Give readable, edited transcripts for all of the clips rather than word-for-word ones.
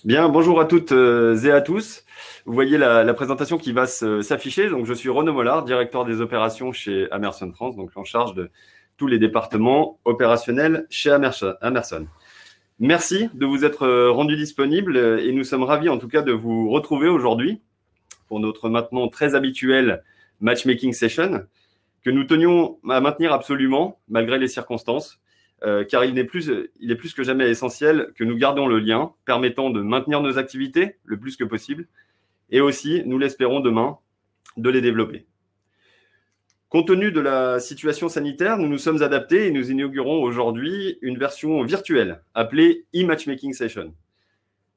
Bien, bonjour à toutes et à tous. Vous voyez la présentation qui va s'afficher. Donc, je suis Renaud Mollard, directeur des opérations chez Amerson France, donc en charge de tous les départements opérationnels chez Amerson. Merci de vous être rendu disponible et nous sommes ravis en tout cas de vous retrouver aujourd'hui pour notre maintenant très habituelle matchmaking session que nous tenions à maintenir absolument malgré les circonstances. Car il est plus que jamais essentiel que nous gardions le lien permettant de maintenir nos activités le plus que possible et aussi, nous l'espérons demain, de les développer. Compte tenu de la situation sanitaire, nous nous sommes adaptés et nous inaugurons aujourd'hui une version virtuelle appelée e-matchmaking session.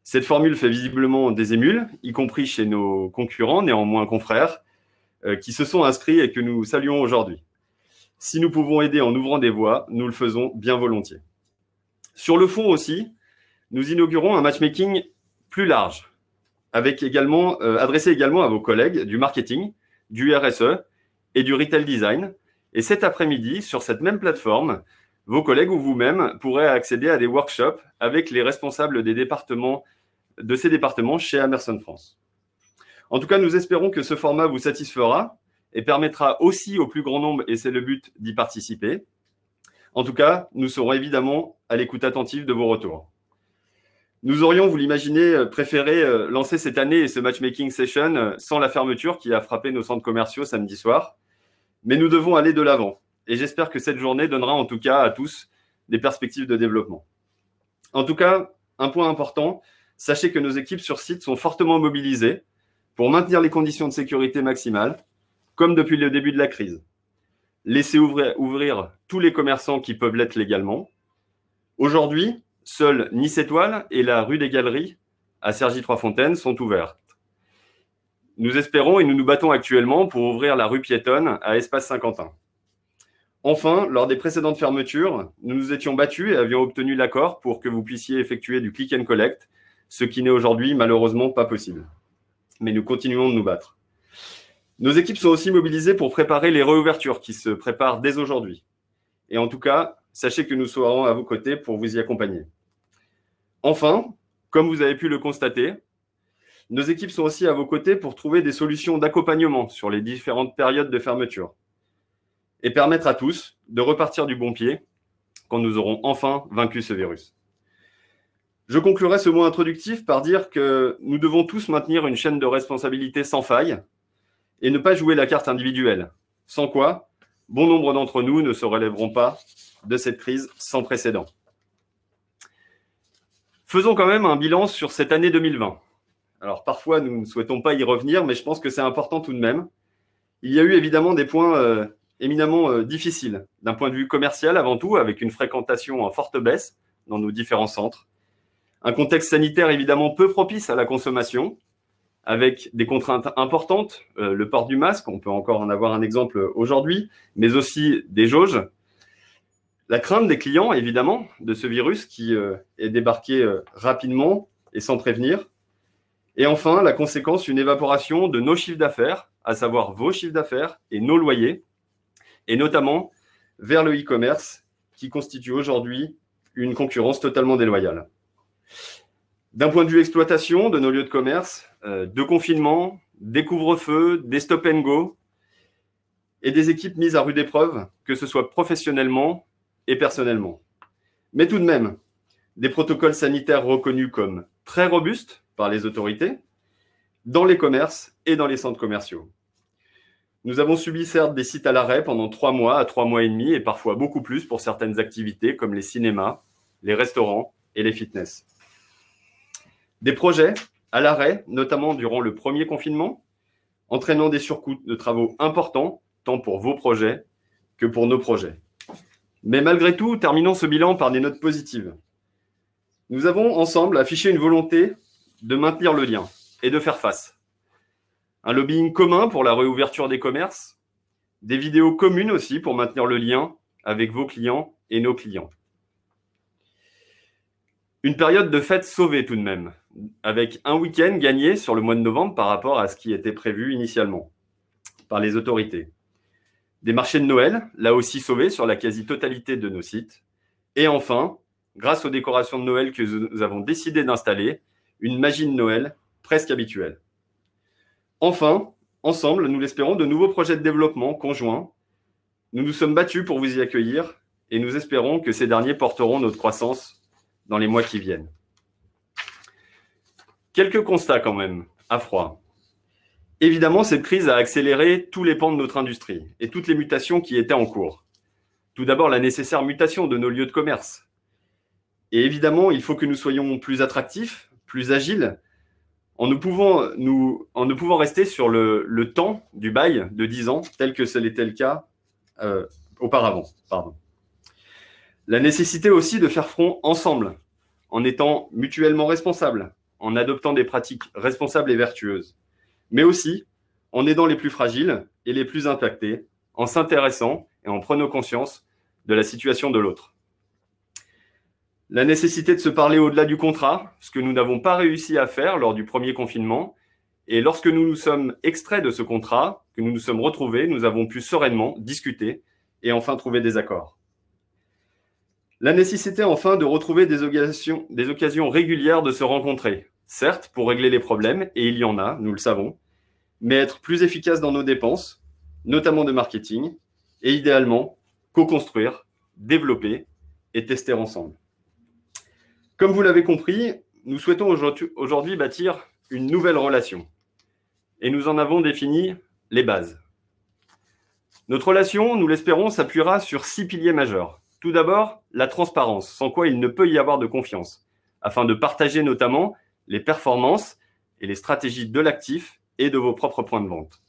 Cette formule fait visiblement des émules, y compris chez nos concurrents, néanmoins confrères, qui se sont inscrits et que nous saluons aujourd'hui. Si nous pouvons aider en ouvrant des voies, nous le faisons bien volontiers. Sur le fond aussi, nous inaugurons un matchmaking plus large, adressé également à vos collègues du marketing, du RSE et du retail design. Et cet après-midi, sur cette même plateforme, vos collègues ou vous-même pourrez accéder à des workshops avec les responsables de ces départements chez Amerson France. En tout cas, nous espérons que ce format vous satisfera et permettra aussi au plus grand nombre, et c'est le but, d'y participer. En tout cas, nous serons évidemment à l'écoute attentive de vos retours. Nous aurions, vous l'imaginez, préféré lancer cette année et ce matchmaking session sans la fermeture qui a frappé nos centres commerciaux samedi soir. Mais nous devons aller de l'avant. Et j'espère que cette journée donnera en tout cas à tous des perspectives de développement. En tout cas, un point important, sachez que nos équipes sur site sont fortement mobilisées pour maintenir les conditions de sécurité maximales, comme depuis le début de la crise. Laissez ouvrir tous les commerçants qui peuvent l'être légalement. Aujourd'hui, seuls Nice Étoile et la rue des Galeries à Cergy-Trois-Fontaines sont ouvertes. Nous espérons et nous nous battons actuellement pour ouvrir la rue piétonne à Espace Saint-Quentin. Enfin, lors des précédentes fermetures, nous nous étions battus et avions obtenu l'accord pour que vous puissiez effectuer du click and collect, ce qui n'est aujourd'hui malheureusement pas possible. Mais nous continuons de nous battre. Nos équipes sont aussi mobilisées pour préparer les réouvertures qui se préparent dès aujourd'hui. Et en tout cas, sachez que nous serons à vos côtés pour vous y accompagner. Enfin, comme vous avez pu le constater, nos équipes sont aussi à vos côtés pour trouver des solutions d'accompagnement sur les différentes périodes de fermeture et permettre à tous de repartir du bon pied quand nous aurons enfin vaincu ce virus. Je conclurai ce mot introductif par dire que nous devons tous maintenir une chaîne de responsabilité sans faille et ne pas jouer la carte individuelle, sans quoi bon nombre d'entre nous ne se relèveront pas de cette crise sans précédent. Faisons quand même un bilan sur cette année 2020. Alors parfois, nous ne souhaitons pas y revenir, mais je pense que c'est important tout de même. Il y a eu évidemment des points éminemment difficiles, d'un point de vue commercial avant tout, avec une fréquentation en forte baisse dans nos différents centres. Un contexte sanitaire évidemment peu propice à la consommation, avec des contraintes importantes, le port du masque, on peut encore en avoir un exemple aujourd'hui, mais aussi des jauges. La crainte des clients, évidemment, de ce virus qui est débarqué rapidement et sans prévenir. Et enfin, la conséquence, une évaporation de nos chiffres d'affaires, à savoir vos chiffres d'affaires et nos loyers, et notamment vers le e-commerce, qui constitue aujourd'hui une concurrence totalement déloyale. D'un point de vue exploitation de nos lieux de commerce, de confinement, des couvre-feux, des stop and go et des équipes mises à rude épreuve, que ce soit professionnellement et personnellement. Mais tout de même, des protocoles sanitaires reconnus comme très robustes par les autorités, dans les commerces et dans les centres commerciaux. Nous avons subi certes des sites à l'arrêt pendant 3 mois à 3 mois et demi et parfois beaucoup plus pour certaines activités comme les cinémas, les restaurants et les fitness. Des projets à l'arrêt, notamment durant le premier confinement, entraînant des surcoûts de travaux importants, tant pour vos projets que pour nos projets. Mais malgré tout, terminons ce bilan par des notes positives. Nous avons ensemble affiché une volonté de maintenir le lien et de faire face. Un lobbying commun pour la réouverture des commerces, des vidéos communes aussi pour maintenir le lien avec vos clients et nos clients. Une période de fête sauvée tout de même, avec un week-end gagné sur le mois de novembre par rapport à ce qui était prévu initialement par les autorités. Des marchés de Noël, là aussi sauvés sur la quasi-totalité de nos sites. Et enfin, grâce aux décorations de Noël que nous avons décidé d'installer, une magie de Noël presque habituelle. Enfin, ensemble, nous l'espérons, de nouveaux projets de développement conjoints. Nous nous sommes battus pour vous y accueillir et nous espérons que ces derniers porteront notre croissance dans les mois qui viennent. Quelques constats quand même, à froid. Évidemment, cette crise a accéléré tous les pans de notre industrie et toutes les mutations qui étaient en cours. Tout d'abord, la nécessaire mutation de nos lieux de commerce. Et évidemment, il faut que nous soyons plus attractifs, plus agiles, en ne pouvant rester sur le temps du bail de 10 ans, tel que ce l'était le cas auparavant. La nécessité aussi de faire front ensemble, en étant mutuellement responsables, en adoptant des pratiques responsables et vertueuses, mais aussi en aidant les plus fragiles et les plus impactés, en s'intéressant et en prenant conscience de la situation de l'autre. La nécessité de se parler au-delà du contrat, ce que nous n'avons pas réussi à faire lors du premier confinement. Et lorsque nous nous sommes extraits de ce contrat, que nous nous sommes retrouvés, nous avons pu sereinement discuter et enfin trouver des accords. La nécessité enfin de retrouver des occasions régulières de se rencontrer. Certes, pour régler les problèmes, et il y en a, nous le savons, mais être plus efficace dans nos dépenses, notamment de marketing, et idéalement, co-construire, développer et tester ensemble. Comme vous l'avez compris, nous souhaitons aujourd'hui bâtir une nouvelle relation. Et nous en avons défini les bases. Notre relation, nous l'espérons, s'appuiera sur 6 piliers majeurs. Tout d'abord, la transparence, sans quoi il ne peut y avoir de confiance, afin de partager notamment les performances et les stratégies de l'actif et de vos propres points de vente.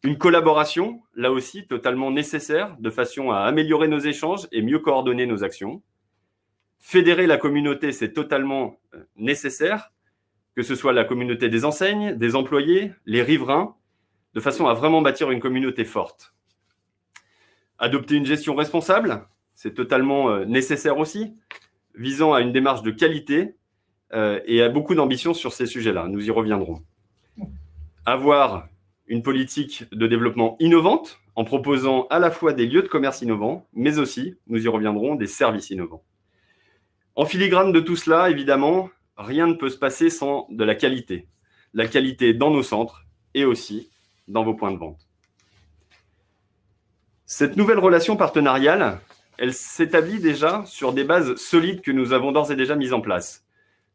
Une collaboration, là aussi totalement nécessaire, de façon à améliorer nos échanges et mieux coordonner nos actions. Fédérer la communauté, c'est totalement nécessaire, que ce soit la communauté des enseignes, des employés, les riverains, de façon à vraiment bâtir une communauté forte. Adopter une gestion responsable, c'est totalement nécessaire aussi, visant à une démarche de qualité et à beaucoup d'ambition sur ces sujets-là. Nous y reviendrons. Avoir une politique de développement innovante, en proposant à la fois des lieux de commerce innovants, mais aussi, nous y reviendrons, des services innovants. En filigrane de tout cela, évidemment, rien ne peut se passer sans de la qualité. La qualité dans nos centres et aussi dans vos points de vente. Cette nouvelle relation partenariale, elle s'établit déjà sur des bases solides que nous avons d'ores et déjà mises en place.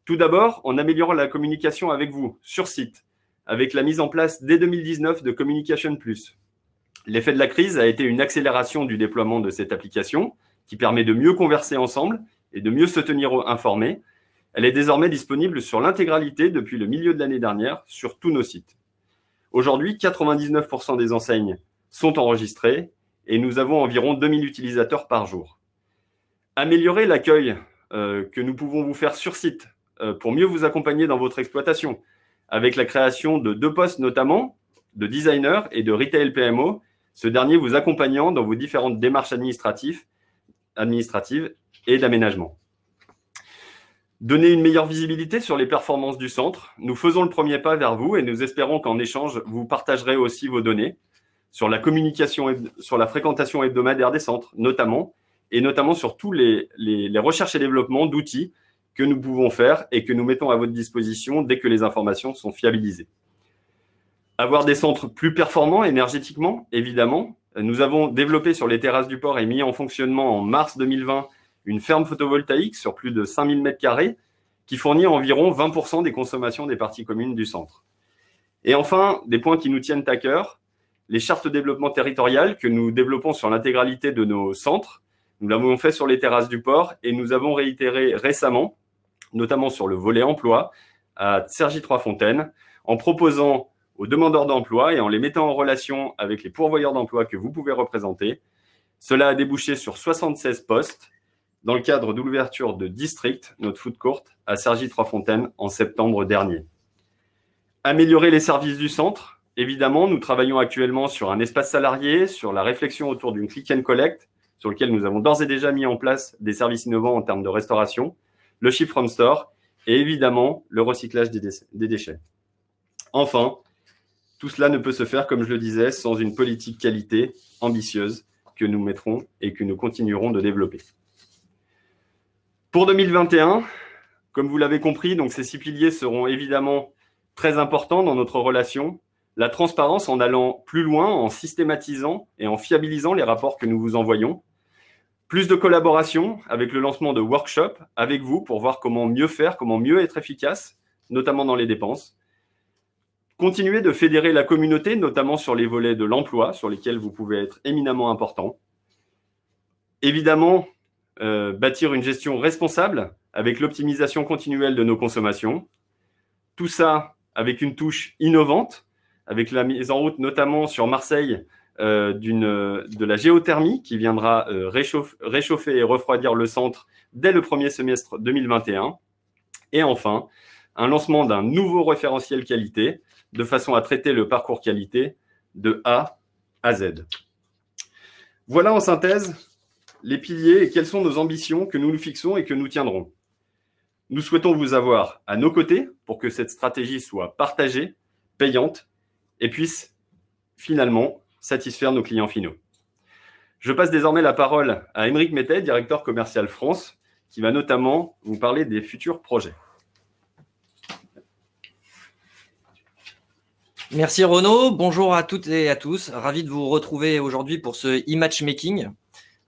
Tout d'abord, en améliorant la communication avec vous, sur site, avec la mise en place dès 2019 de Communication Plus. L'effet de la crise a été une accélération du déploiement de cette application qui permet de mieux converser ensemble et de mieux se tenir informés. Elle est désormais disponible sur l'intégralité depuis le milieu de l'année dernière sur tous nos sites. Aujourd'hui, 99% des enseignes sont enregistrées et nous avons environ 2000 utilisateurs par jour. Améliorer l'accueil que nous pouvons vous faire sur site pour mieux vous accompagner dans votre exploitation, avec la création de 2 postes notamment, de designer et de retail PMO, ce dernier vous accompagnant dans vos différentes démarches administratives et d'aménagement. Donner une meilleure visibilité sur les performances du centre. Nous faisons le premier pas vers vous et nous espérons qu'en échange, vous partagerez aussi vos données sur la communication, sur la fréquentation hebdomadaire des centres, notamment sur tous les recherches et développements d'outils que nous pouvons faire et que nous mettons à votre disposition dès que les informations sont fiabilisées. Avoir des centres plus performants énergétiquement, évidemment. Nous avons développé sur les terrasses du port et mis en fonctionnement en mars 2020 une ferme photovoltaïque sur plus de 5000 m² qui fournit environ 20% des consommations des parties communes du centre. Et enfin, des points qui nous tiennent à cœur, les chartes de développement territorial que nous développons sur l'intégralité de nos centres. Nous l'avons fait sur les terrasses du port et nous avons réitéré récemment, notamment sur le volet emploi, à Cergy-Trois-Fontaines, en proposant aux demandeurs d'emploi et en les mettant en relation avec les pourvoyeurs d'emploi que vous pouvez représenter. Cela a débouché sur 76 postes dans le cadre de l'ouverture de District, notre food court, à Cergy-Trois-Fontaines en septembre dernier. Améliorer les services du centre. Évidemment, nous travaillons actuellement sur un espace salarié, sur la réflexion autour d'une click and collect, sur lequel nous avons d'ores et déjà mis en place des services innovants en termes de restauration, le ship from store et évidemment le recyclage des déchets. Enfin, tout cela ne peut se faire, comme je le disais, sans une politique qualité ambitieuse que nous mettrons et que nous continuerons de développer. Pour 2021, Comme vous l'avez compris, donc ces 6 piliers seront évidemment très importants dans notre relation. La transparence en allant plus loin, en systématisant et en fiabilisant les rapports que nous vous envoyons. Plus de collaboration avec le lancement de workshops avec vous pour voir comment mieux faire, comment mieux être efficace, notamment dans les dépenses. Continuer de fédérer la communauté, notamment sur les volets de l'emploi, sur lesquels vous pouvez être éminemment important. Évidemment, bâtir une gestion responsable avec l'optimisation continuelle de nos consommations. Tout ça avec une touche innovante, avec la mise en route notamment sur Marseille de la géothermie qui viendra réchauffer et refroidir le centre dès le premier semestre 2021. Et enfin, un lancement d'un nouveau référentiel qualité de façon à traiter le parcours qualité de A à Z. Voilà en synthèse les piliers et quelles sont nos ambitions que nous nous fixons et que nous tiendrons. Nous souhaitons vous avoir à nos côtés pour que cette stratégie soit partagée, payante et puisse finalement satisfaire nos clients finaux. Je passe désormais la parole à Aymeric Mettet, directeur commercial France, qui va notamment vous parler des futurs projets. Merci Renaud, bonjour à toutes et à tous, ravi de vous retrouver aujourd'hui pour ce e-matchmaking.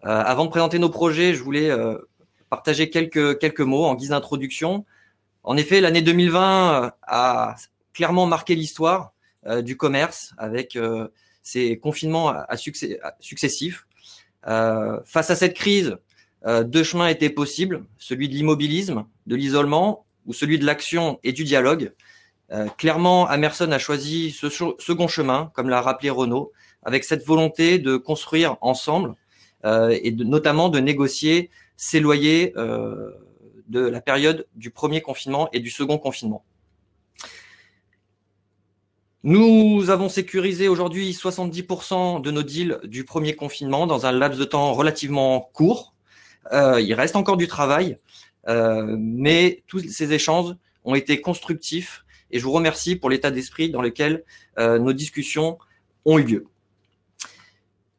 Avant de présenter nos projets, je voulais partager quelques mots en guise d'introduction. En effet, l'année 2020 a clairement marqué l'histoire du commerce avec ces confinements successifs. Face à cette crise, 2 chemins étaient possibles, celui de l'immobilisme, de l'isolement ou celui de l'action et du dialogue. Clairement, Amerson a choisi ce second chemin, comme l'a rappelé Renaud, avec cette volonté de construire ensemble et notamment de négocier ces loyers de la période du premier confinement et du second confinement. Nous avons sécurisé aujourd'hui 70% de nos deals du premier confinement dans un laps de temps relativement court. Il reste encore du travail, mais tous ces échanges ont été constructifs et je vous remercie pour l'état d'esprit dans lequel nos discussions ont eu lieu.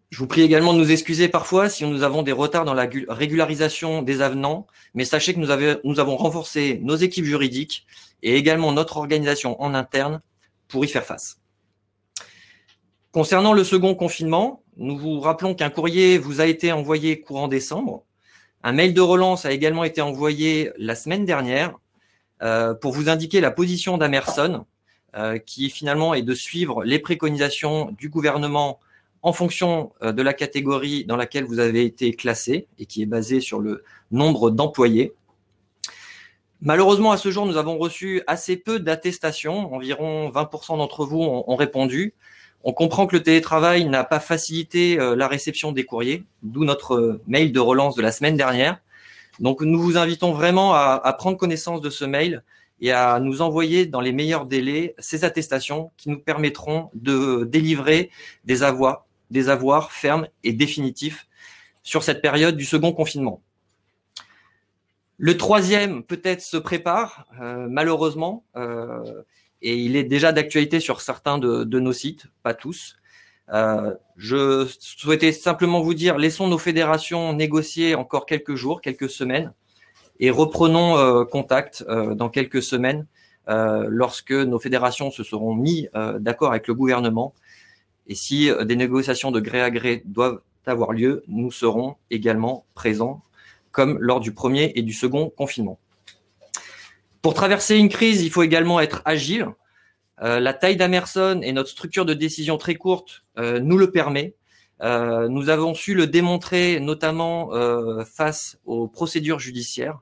Je vous prie également de nous excuser parfois si nous avons des retards dans la régularisation des avenants, mais sachez que nous avons renforcé nos équipes juridiques et également notre organisation en interne pour y faire face. Concernant le second confinement, nous vous rappelons qu'un courrier vous a été envoyé courant décembre. Un mail de relance a également été envoyé la semaine dernière pour vous indiquer la position d'Amerson, qui finalement est de suivre les préconisations du gouvernement en fonction de la catégorie dans laquelle vous avez été classé et qui est basée sur le nombre d'employés. Malheureusement, à ce jour, nous avons reçu assez peu d'attestations. Environ 20% d'entre vous ont répondu. On comprend que le télétravail n'a pas facilité la réception des courriers, d'où notre mail de relance de la semaine dernière. Donc, nous vous invitons vraiment à prendre connaissance de ce mail et à nous envoyer dans les meilleurs délais ces attestations qui nous permettront de délivrer des avoirs fermes et définitifs sur cette période du second confinement. Le troisième peut-être se prépare, malheureusement, et il est déjà d'actualité sur certains de nos sites, pas tous. Je souhaitais simplement vous dire, laissons nos fédérations négocier encore quelques jours, quelques semaines, et reprenons contact dans quelques semaines lorsque nos fédérations se seront mis d'accord avec le gouvernement. Et si des négociations de gré à gré doivent avoir lieu, nous serons également présents, comme lors du premier et du second confinement. Pour traverser une crise, il faut également être agile. La taille d'Amerson et notre structure de décision très courte nous le permet. Nous avons su le démontrer notamment face aux procédures judiciaires,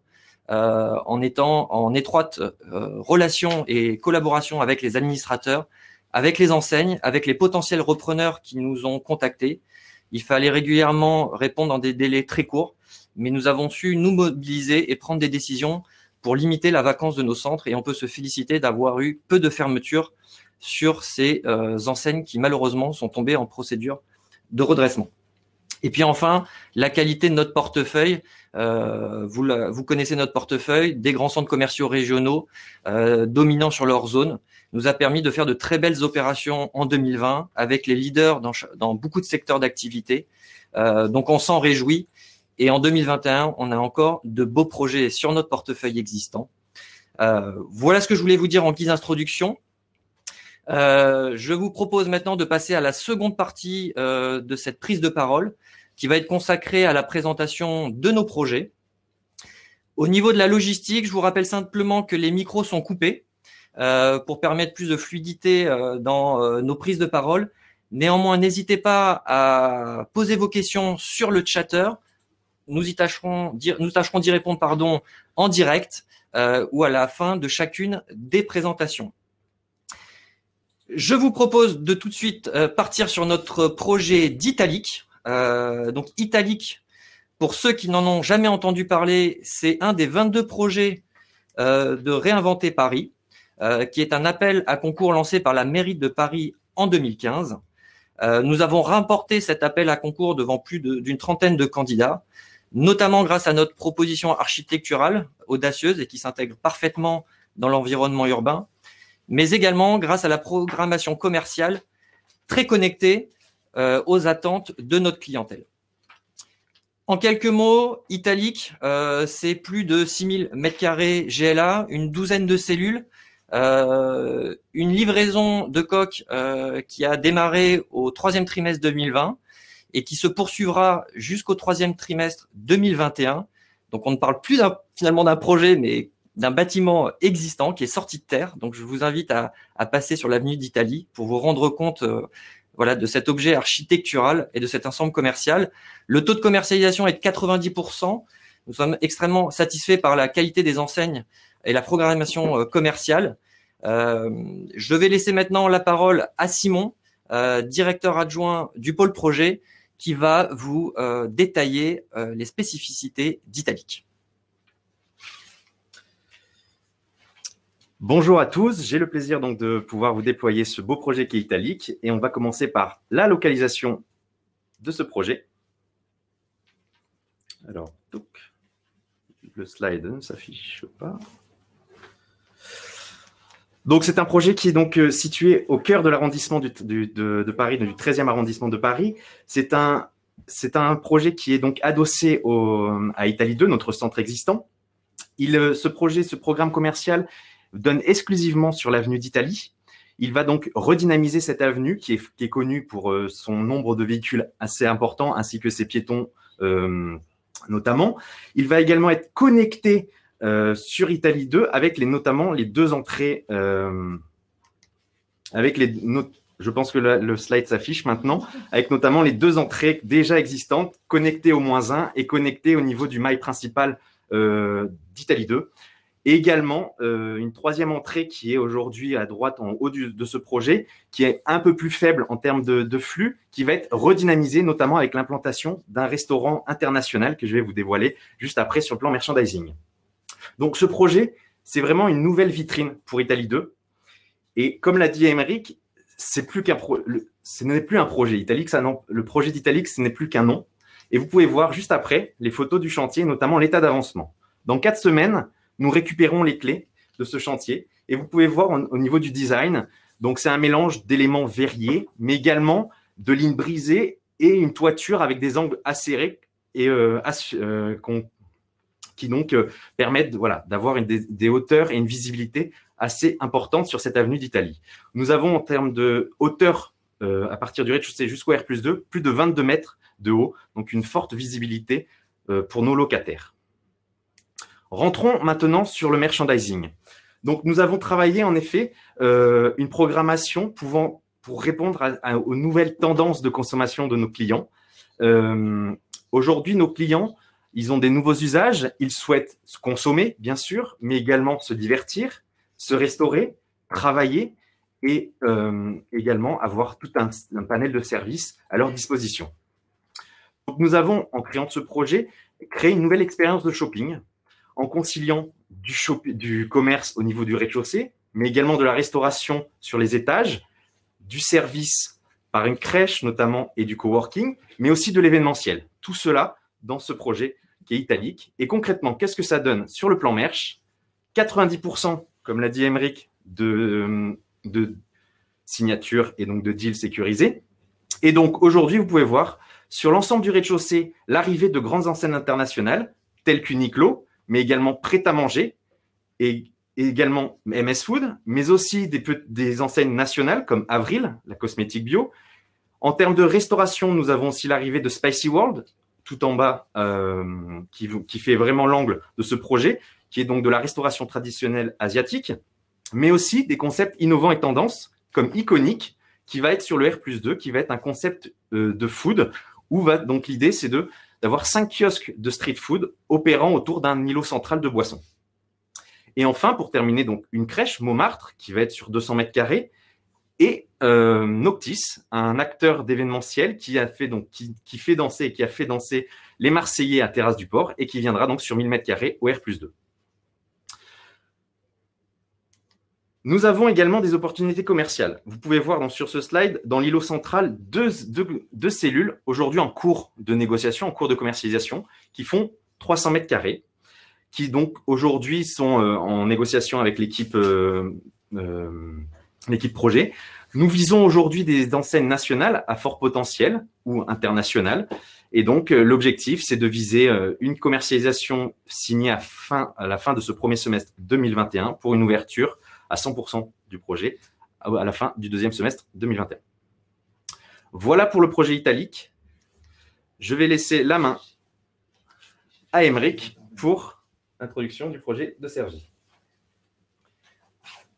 en étant en étroite relation et collaboration avec les administrateurs, avec les enseignes, avec les potentiels repreneurs qui nous ont contactés. Il fallait régulièrement répondre dans des délais très courts, mais nous avons su nous mobiliser et prendre des décisions pour limiter la vacance de nos centres et on peut se féliciter d'avoir eu peu de fermetures sur ces enseignes qui malheureusement sont tombées en procédure de redressement. Et puis enfin, la qualité de notre portefeuille. Vous connaissez notre portefeuille, des grands centres commerciaux régionaux dominants sur leur zone, nous a permis de faire de très belles opérations en 2020 avec les leaders dans beaucoup de secteurs d'activité. Donc on s'en réjouit. Et en 2021, on a encore de beaux projets sur notre portefeuille existant. Voilà ce que je voulais vous dire en guise d'introduction. Je vous propose maintenant de passer à la seconde partie de cette prise de parole qui va être consacrée à la présentation de nos projets. Au niveau de la logistique, je vous rappelle simplement que les micros sont coupés pour permettre plus de fluidité dans nos prises de parole. Néanmoins, n'hésitez pas à poser vos questions sur le chatter. Nous tâcherons d'y répondre en direct ou à la fin de chacune des présentations. Je vous propose de tout de suite partir sur notre projet d'Italic. Donc Italic, pour ceux qui n'en ont jamais entendu parler, c'est un des 22 projets de Réinventer Paris, qui est un appel à concours lancé par la mairie de Paris en 2015. Nous avons remporté cet appel à concours devant plus d'une trentaine de candidats, notamment grâce à notre proposition architecturale audacieuse et qui s'intègre parfaitement dans l'environnement urbain, mais également grâce à la programmation commerciale très connectée aux attentes de notre clientèle. En quelques mots, Italic, c'est plus de 6000 m² GLA, une douzaine de cellules, une livraison de coques qui a démarré au 3e trimestre 2020 et qui se poursuivra jusqu'au 3e trimestre 2021. Donc, on ne parle plus finalement d'un projet, mais d'un bâtiment existant qui est sorti de terre. Donc, je vous invite à passer sur l'avenue d'Italie pour vous rendre compte voilà, de cet objet architectural et de cet ensemble commercial. Le taux de commercialisation est de 90%. Nous sommes extrêmement satisfaits par la qualité des enseignes et la programmation commerciale. Je vais laisser maintenant la parole à Simon, directeur adjoint du pôle projet, qui va vous détailler les spécificités d'Italic. Bonjour à tous, j'ai le plaisir donc de pouvoir vous déployer ce beau projet qui est Italic et on va commencer par la localisation de ce projet. Alors, le slide ne s'affiche pas. Donc, c'est un projet qui est donc situé au cœur de l'arrondissement de Paris, du 13e arrondissement de Paris. C'est un projet qui est donc adossé à Italie 2, notre centre existant. Ce programme commercial donne exclusivement sur l'avenue d'Italie. Il va donc redynamiser cette avenue qui est connue pour son nombre de véhicules assez important, ainsi que ses piétons notamment. Il va également être connecté sur Italie 2 avec notamment les deux entrées, je pense que le slide s'affiche maintenant, avec notamment les deux entrées déjà existantes, connectées au -1 et connectées au niveau du mail principal d'Italie 2. Et également une troisième entrée qui est aujourd'hui à droite en haut de ce projet, qui est un peu plus faible en termes de flux, qui va être redynamisée notamment avec l'implantation d'un restaurant international que je vais vous dévoiler juste après sur le plan merchandising. Donc ce projet, c'est vraiment une nouvelle vitrine pour Italie 2. Et comme l'a dit Émeric, ce n'est plus un projet Italic, le projet d'Italic, ce n'est plus qu'un nom. Et vous pouvez voir juste après les photos du chantier, notamment l'état d'avancement. Dans 4 semaines, nous récupérons les clés de ce chantier et vous pouvez voir au niveau du design. Donc, c'est un mélange d'éléments verriers, mais également de lignes brisées et une toiture avec des angles acérés et qui donc permettent d'avoir des hauteurs et une visibilité assez importante sur cette avenue d'Italie. Nous avons en termes de hauteur à partir du rez-de-chaussée jusqu'au R+2, plus de 22 mètres de haut, donc une forte visibilité pour nos locataires. Rentrons maintenant sur le merchandising. Donc, nous avons travaillé en effet une programmation pour répondre aux nouvelles tendances de consommation de nos clients. Aujourd'hui, nos clients, ils ont des nouveaux usages. Ils souhaitent se consommer, bien sûr, mais également se divertir, se restaurer, travailler et également avoir tout un panel de services à leur disposition. Donc, nous avons, en créant ce projet, créé une nouvelle expérience de shopping en conciliant du commerce au niveau du rez-de-chaussée, mais également de la restauration sur les étages, du service par une crèche notamment et du coworking, mais aussi de l'événementiel. Tout cela dans ce projet qui est Italic. Et concrètement, qu'est-ce que ça donne sur le plan merch? 90%, comme l'a dit Émeric, de signatures et donc de deals sécurisés. Et donc aujourd'hui, vous pouvez voir sur l'ensemble du rez-de-chaussée l'arrivée de grandes enseignes internationales telles qu'Uniqlo, mais également prêt à manger et et également MS Food, mais aussi des enseignes nationales comme Avril, la cosmétique bio. En termes de restauration, nous avons aussi l'arrivée de Spicy World, tout en bas, qui fait vraiment l'angle de ce projet, qui est donc de la restauration traditionnelle asiatique, mais aussi des concepts innovants et tendances, comme Iconic, qui va être sur le R+2, qui va être un concept de food, où donc l'idée, c'est d'avoir 5 kiosques de street food opérant autour d'un îlot central de boissons. Et enfin, pour terminer, donc une crèche, Montmartre, qui va être sur 200 mètres carrés, et Noctis, un acteur d'événementiel qui fait danser les Marseillais à Terrasse du Port et qui viendra donc sur 1000 mètres carrés au R+2. Nous avons également des opportunités commerciales. Vous pouvez voir donc sur ce slide, dans l'îlot central, deux cellules aujourd'hui en cours de négociation, en cours de commercialisation, qui font 300 mètres carrés, qui donc aujourd'hui sont en négociation avec l'équipe projet. Nous visons aujourd'hui des enseignes nationales à fort potentiel ou internationales. Et donc, l'objectif, c'est de viser une commercialisation signée à la fin de ce premier semestre 2021 pour une ouverture à 100% du projet à la fin du deuxième semestre 2021. Voilà pour le projet italique. Je vais laisser la main à Aymeric pour l'introduction du projet de Cergy.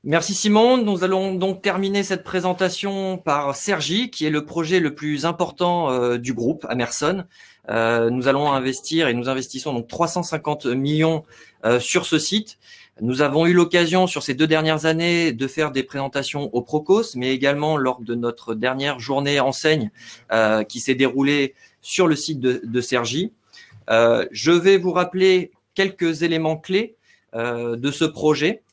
Merci Simon. Nous allons donc terminer cette présentation par Cergy, qui est le projet le plus important du groupe Amerson. Nous allons investir et nous investissons donc 350 millions sur ce site. Nous avons eu l'occasion sur ces 2 dernières années de faire des présentations au Procos, mais également lors de notre dernière journée enseigne qui s'est déroulée sur le site de Cergy. Je vais vous rappeler quelques éléments clés de ce projet.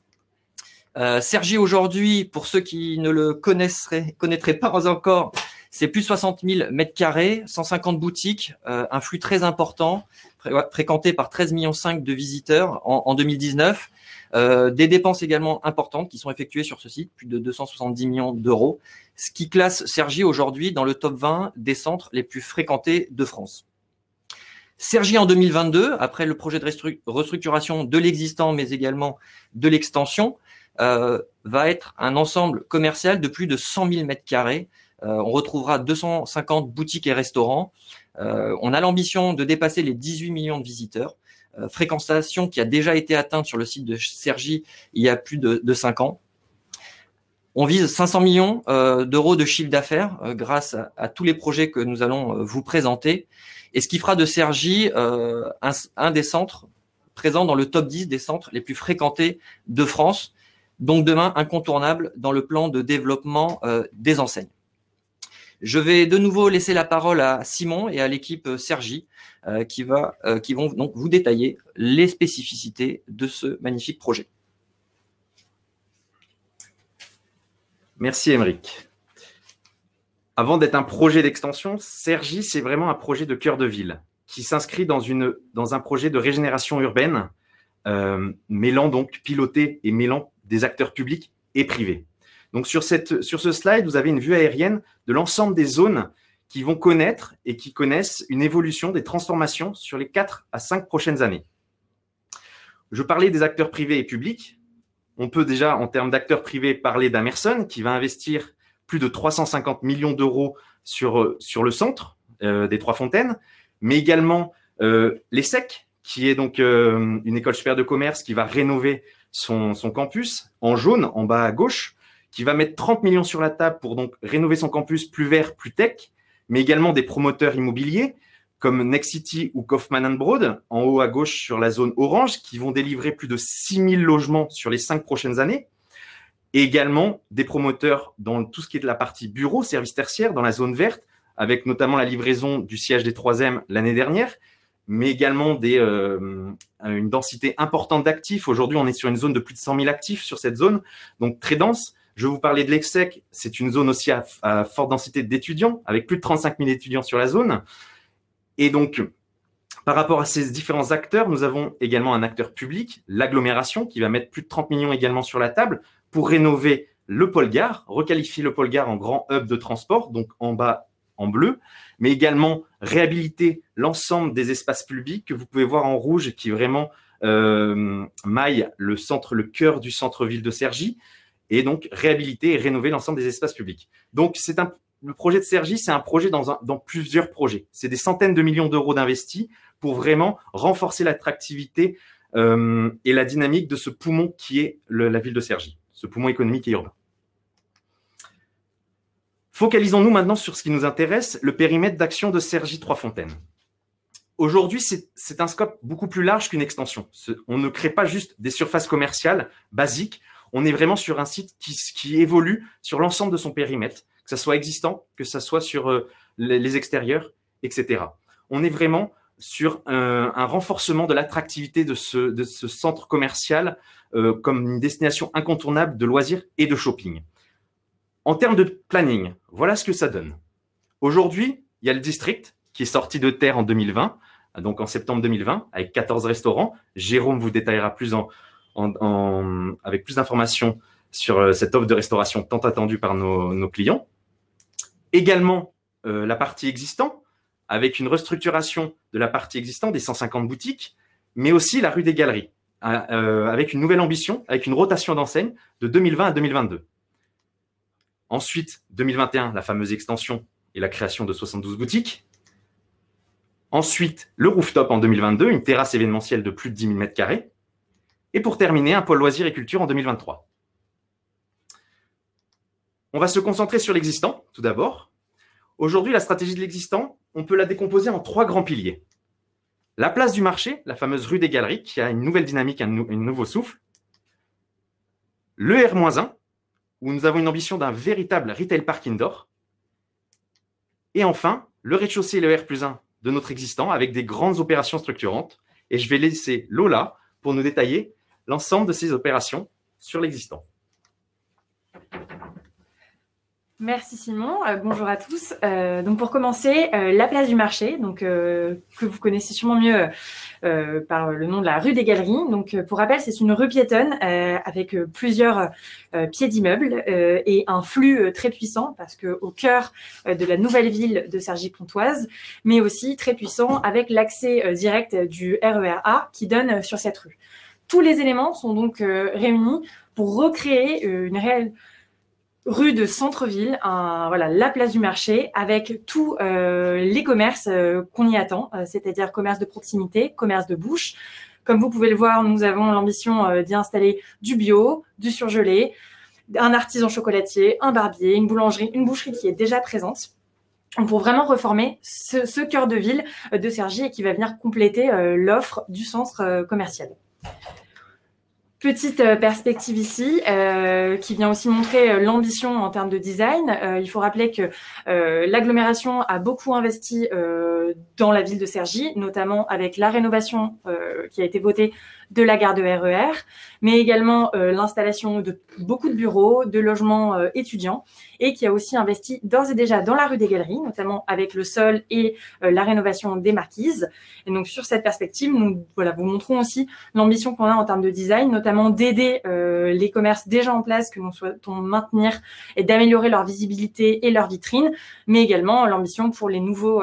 Cergy aujourd'hui, pour ceux qui ne le connaîtraient pas encore, c'est plus de 60 000 mètres carrés, 150 boutiques, un flux très important, fréquenté par 13,5 millions de visiteurs en 2019. Des dépenses également importantes qui sont effectuées sur ce site, plus de 270 millions d'euros, ce qui classe Cergy aujourd'hui dans le top 20 des centres les plus fréquentés de France. Cergy en 2022, après le projet de restructuration de l'existant, mais également de l'extension, va être un ensemble commercial de plus de 100 000 mètres carrés. On retrouvera 250 boutiques et restaurants. On a l'ambition de dépasser les 18 millions de visiteurs. Fréquentation qui a déjà été atteinte sur le site de Cergy il y a plus de 5 ans. On vise 500 millions d'euros de chiffre d'affaires grâce à tous les projets que nous allons vous présenter. Et ce qui fera de Cergy un des centres présents dans le top 10 des centres les plus fréquentés de France. Donc demain, incontournable dans le plan de développement des enseignes. Je vais de nouveau laisser la parole à Simon et à l'équipe Cergy qui vont donc vous détailler les spécificités de ce magnifique projet. Merci Aymeric. Avant d'être un projet d'extension, Cergy, c'est vraiment un projet de cœur de ville qui s'inscrit dans un projet de régénération urbaine mêlant donc piloté et mêlant des acteurs publics et privés. Donc sur ce slide, vous avez une vue aérienne de l'ensemble des zones qui vont connaître et qui connaissent une évolution des transformations sur les 4 à 5 prochaines années. Je parlais des acteurs privés et publics. On peut déjà, en termes d'acteurs privés, parler d'Amerson qui va investir plus de 350 millions d'euros sur le centre des Trois Fontaines, mais également l'ESSEC, qui est donc une école supérieure de commerce qui va rénover son campus en jaune, en bas à gauche, qui va mettre 30 millions sur la table pour donc rénover son campus plus vert, plus tech, mais également des promoteurs immobiliers comme Nexity ou Kaufman & Broad, en haut à gauche sur la zone orange, qui vont délivrer plus de 6 000 logements sur les 5 prochaines années, et également des promoteurs dans tout ce qui est de la partie bureau, services tertiaires, dans la zone verte, avec notamment la livraison du siège des 3e l'année dernière, mais également une densité importante d'actifs. Aujourd'hui, on est sur une zone de plus de 100 000 actifs sur cette zone, donc très dense. Je vais vous parler de l'ESSEC, c'est une zone aussi à forte densité d'étudiants, avec plus de 35 000 étudiants sur la zone. Et donc, par rapport à ces différents acteurs, nous avons également un acteur public, l'agglomération, qui va mettre plus de 30 millions également sur la table pour rénover le pôle gare, requalifier le pôle gare en grand hub de transport, donc en bas en bleu, mais également réhabiliter l'ensemble des espaces publics que vous pouvez voir en rouge, qui vraiment maille le cœur du centre-ville de Cergy, et donc réhabiliter et rénover l'ensemble des espaces publics. Donc, le projet de Cergy, c'est un projet dans plusieurs projets. C'est des centaines de millions d'euros d'investis pour vraiment renforcer l'attractivité et la dynamique de ce poumon qui est la ville de Cergy, ce poumon économique et urbain. Focalisons-nous maintenant sur ce qui nous intéresse, le périmètre d'action de Cergy-Trois-Fontaines. Aujourd'hui, c'est un scope beaucoup plus large qu'une extension. On ne crée pas juste des surfaces commerciales basiques, on est vraiment sur un site qui évolue sur l'ensemble de son périmètre, que ce soit existant, que ce soit sur les extérieurs, etc. On est vraiment sur un renforcement de l'attractivité de ce centre commercial comme une destination incontournable de loisirs et de shopping. En termes de planning, voilà ce que ça donne. Aujourd'hui, il y a le district qui est sorti de terre en 2020, donc en septembre 2020, avec 14 restaurants. Jérôme vous détaillera plus avec plus d'informations sur cette offre de restauration tant attendue par nos clients. Également, la partie existante, avec une restructuration de la partie existante des 150 boutiques, mais aussi la rue des Galeries, avec une nouvelle ambition, avec une rotation d'enseignes de 2020 à 2022. Ensuite, 2021, la fameuse extension et la création de 72 boutiques. Ensuite, le rooftop en 2022, une terrasse événementielle de plus de 10 000 m². Et pour terminer, un pôle loisirs et culture en 2023. On va se concentrer sur l'existant, tout d'abord. Aujourd'hui, la stratégie de l'existant, on peut la décomposer en 3 grands piliers. La place du marché, la fameuse rue des Galeries, qui a une nouvelle dynamique, un nouveau souffle. Le R-1, où nous avons une ambition d'un véritable retail park indoor. Et enfin, le rez-de-chaussée et le R+1 de notre existant, avec des grandes opérations structurantes. Et je vais laisser Lola pour nous détailler l'ensemble de ces opérations sur l'existant. Merci Simon, bonjour à tous. Donc pour commencer, la place du marché, donc, que vous connaissez sûrement mieux par le nom de la rue des Galeries. Donc pour rappel, c'est une rue piétonne avec plusieurs pieds d'immeubles et un flux très puissant parce qu'au cœur de la nouvelle ville de Cergy-Pontoise, mais aussi très puissant avec l'accès direct du RER A qui donne sur cette rue. Tous les éléments sont donc réunis pour recréer une réelle rue de centre-ville, voilà, la place du marché avec tous les commerces qu'on y attend, c'est-à-dire commerce de proximité, commerce de bouche. Comme vous pouvez le voir, nous avons l'ambition d'y installer du bio, du surgelé, un artisan chocolatier, un barbier, une boulangerie, une boucherie qui est déjà présente pour vraiment reformer ce cœur de ville de Cergy et qui va venir compléter l'offre du centre commercial. Petite perspective ici qui vient aussi montrer l'ambition en termes de design. Il faut rappeler que l'agglomération a beaucoup investi dans la ville de Cergy, notamment avec la rénovation qui a été votée de la gare de RER, mais également l'installation de beaucoup de bureaux, de logements étudiants et qui a aussi investi d'ores et déjà dans la rue des Galeries, notamment avec le sol et la rénovation des marquises. Et donc sur cette perspective, nous voilà, vous montrons aussi l'ambition qu'on a en termes de design, notamment d'aider les commerces déjà en place que nous souhaitons maintenir et d'améliorer leur visibilité et leur vitrine, mais également l'ambition pour les nouveaux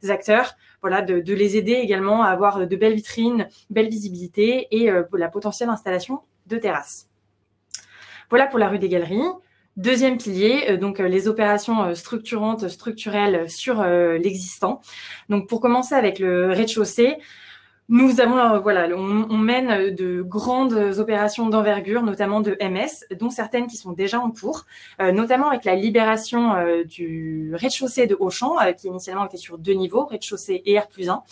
acteurs, voilà, de les aider également à avoir de belles vitrines, belle visibilité et la potentielle installation de terrasses. Voilà pour la rue des Galeries. Deuxième pilier, donc les opérations structurantes, structurelles sur l'existant. Donc pour commencer avec le rez-de-chaussée, nous avons, voilà, on mène de grandes opérations d'envergure, notamment de MS, dont certaines qui sont déjà en cours, notamment avec la libération du rez-de-chaussée de Auchan, qui initialement était sur 2 niveaux, rez-de-chaussée et R+1.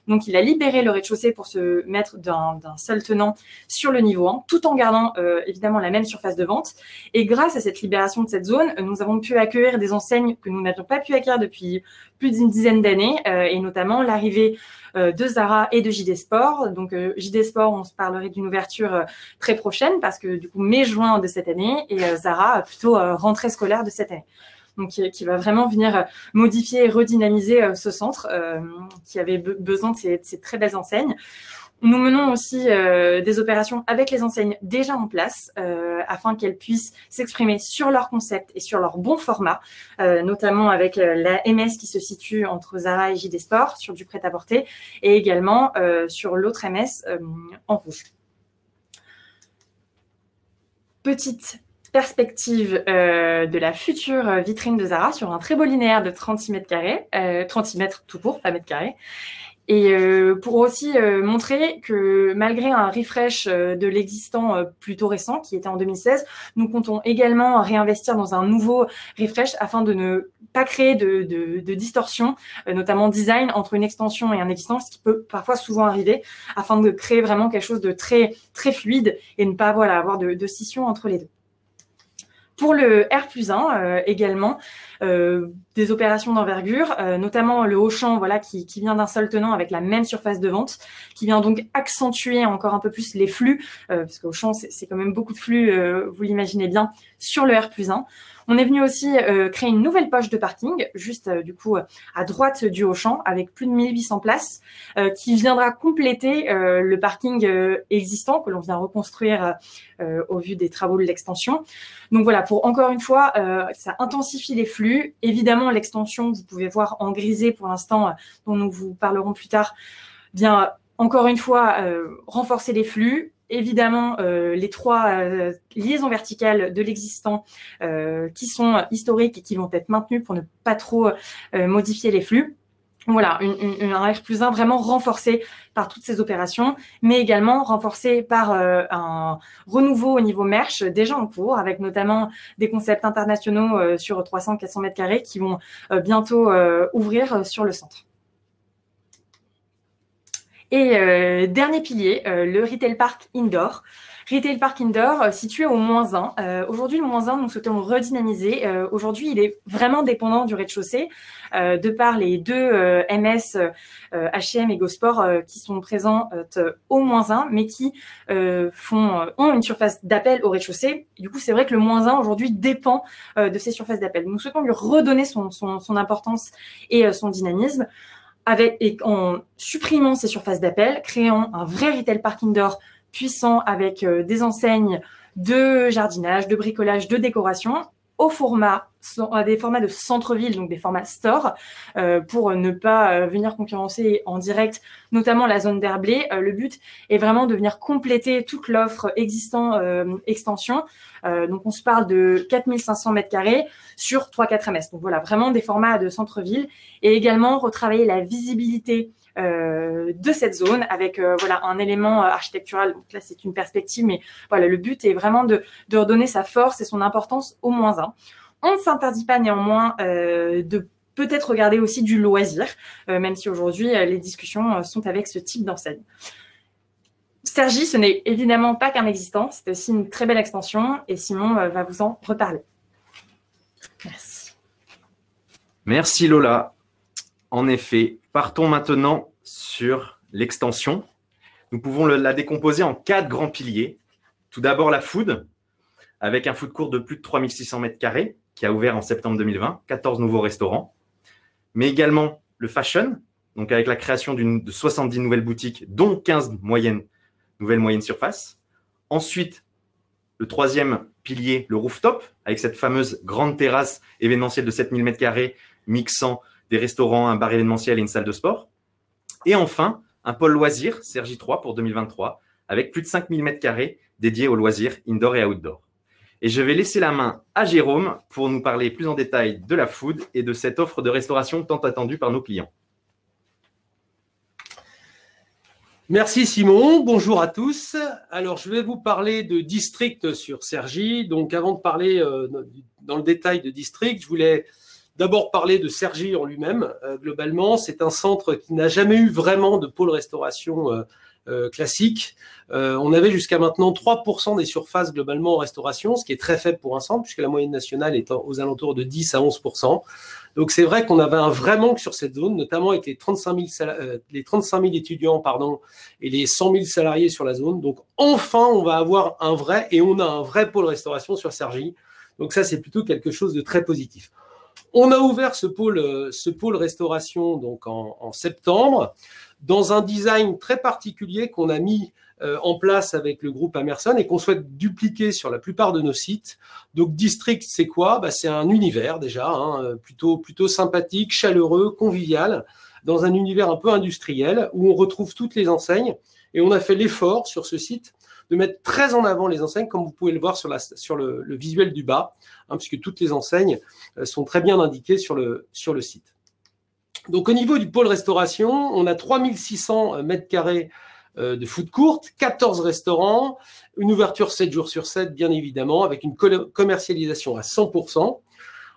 Donc, il a libéré le rez-de-chaussée pour se mettre d'un seul tenant sur le niveau 1, tout en gardant évidemment la même surface de vente. Et grâce à cette libération de cette zone, nous avons pu accueillir des enseignes que nous n'avions pas pu accueillir depuis plus d'une dizaine d'années, et notamment l'arrivée de Zara et de JD Sport. Donc, JD Sport, on se parlerait d'une ouverture très prochaine parce que du coup, mai-juin de cette année, et Zara, plutôt rentrée scolaire de cette année. Donc qui va vraiment venir modifier et redynamiser ce centre qui avait besoin de ces très belles enseignes. Nous menons aussi des opérations avec les enseignes déjà en place afin qu'elles puissent s'exprimer sur leur concept et sur leur bon format, notamment avec la MS qui se situe entre Zara et JD Sport sur du prêt-à-porter et également sur l'autre MS en rouge. Petite perspective de la future vitrine de Zara sur un très beau linéaire de 36 mètres carrés, 36 mètres tout court, pas mètres carrés. Et pour aussi montrer que malgré un refresh de l'existant plutôt récent, qui était en 2016, nous comptons également réinvestir dans un nouveau refresh afin de ne pas créer de distorsion, notamment design, entre une extension et un existant, ce qui peut parfois souvent arriver, afin de créer vraiment quelque chose de très, très fluide et ne pas avoir de scission entre les deux. Pour le R+1 également, des opérations d'envergure, notamment le Auchan qui vient d'un seul tenant avec la même surface de vente, qui vient donc accentuer encore un peu plus les flux, parce qu'Auchan, c'est quand même beaucoup de flux, vous l'imaginez bien, sur le R+1. On est venu aussi créer une nouvelle poche de parking, juste du coup à droite du Auchan, avec plus de 1800 places, qui viendra compléter le parking existant que l'on vient reconstruire au vu des travaux de l'extension. Donc voilà, pour encore une fois, ça intensifie les flux. Évidemment, l'extension, vous pouvez voir en grisé pour l'instant, dont nous vous parlerons plus tard, vient encore une fois renforcer les flux. Évidemment, les trois liaisons verticales de l'existant qui sont historiques et qui vont être maintenues pour ne pas trop modifier les flux. Voilà, un R+1 vraiment renforcé par toutes ces opérations, mais également renforcé par un renouveau au niveau merch déjà en cours, avec notamment des concepts internationaux sur 300-400 mètres carrés qui vont bientôt ouvrir sur le centre. Et dernier pilier, le Retail Park Indoor. Retail Park Indoor situé au -1. Aujourd'hui, le -1, nous souhaitons le redynamiser. Aujourd'hui, il est vraiment dépendant du rez-de-chaussée, de par les deux MS, H&M et Go Sport qui sont présents au -1, mais qui ont une surface d'appel au rez-de-chaussée. Du coup, c'est vrai que le -1 aujourd'hui dépend de ces surfaces d'appel. Nous souhaitons lui redonner son importance et son dynamisme, en supprimant ces surfaces d'appel, créant un vrai Retail Park Indoor puissant avec des enseignes de jardinage, de bricolage, de décoration, à des formats de centre-ville, donc des formats store, pour ne pas venir concurrencer en direct, notamment la zone d'herbe blé. Le but est vraiment de venir compléter toute l'offre extension. Donc, on se parle de 4500 mètres carrés sur 3-4 MS. Donc, voilà, vraiment des formats de centre-ville et également retravailler la visibilité de cette zone avec un élément architectural. Donc là, c'est une perspective, mais voilà, le but est vraiment de redonner sa force et son importance au -1. On ne s'interdit pas néanmoins de peut-être regarder aussi du loisir, même si aujourd'hui, les discussions sont avec ce type d'enseigne. Cergy, ce n'est évidemment pas qu'un existant, c'est aussi une très belle extension et Simon va vous en reparler. Merci. Merci Lola. En effet, partons maintenant sur l'extension. Nous pouvons la décomposer en 4 grands piliers. Tout d'abord, la food, avec un food court de plus de 3600 mètres carrés, qui a ouvert en septembre 2020, 14 nouveaux restaurants. Mais également le fashion, donc avec la création de 70 nouvelles boutiques, dont 15 nouvelles moyennes surfaces. Ensuite, le troisième pilier, le rooftop, avec cette fameuse grande terrasse événementielle de 7000 mètres carrés, mixant des restaurants, un bar événementiel et une salle de sport. Et enfin, un pôle loisirs, Cergy 3 pour 2023, avec plus de 5000 mètres carrés dédiés aux loisirs indoor et outdoor. Et je vais laisser la main à Jérôme pour nous parler plus en détail de la food et de cette offre de restauration tant attendue par nos clients. Merci Simon, bonjour à tous. Alors je vais vous parler de District sur Cergy. Donc avant de parler dans le détail de District, je voulais d'abord parler de Cergy en lui-même. Globalement, c'est un centre qui n'a jamais eu vraiment de pôle restauration classique. On avait jusqu'à maintenant 3% des surfaces globalement en restauration, ce qui est très faible pour un centre, puisque la moyenne nationale est aux alentours de 10 à 11%. Donc c'est vrai qu'on avait un vrai manque sur cette zone, notamment avec les 35 000 étudiants et les 100 000 salariés sur la zone. Donc enfin, on va avoir on a un vrai pôle restauration sur Cergy. Donc ça, c'est plutôt quelque chose de très positif. On a ouvert ce pôle restauration donc en septembre. dans un design très particulier qu'on a mis en place avec le groupe Amerson et qu'on souhaite dupliquer sur la plupart de nos sites. Donc, District, c'est quoi? C'est un univers déjà, hein, plutôt sympathique, chaleureux, convivial, dans un univers un peu industriel où on retrouve toutes les enseignes. Et on a fait l'effort sur ce site de mettre très en avant les enseignes, comme vous pouvez le voir sur le visuel du bas, hein, puisque toutes les enseignes sont très bien indiquées sur le site. Donc, au niveau du pôle restauration, on a 3600 mètres carrés de food court, 14 restaurants, une ouverture 7 jours sur 7, bien évidemment, avec une commercialisation à 100%.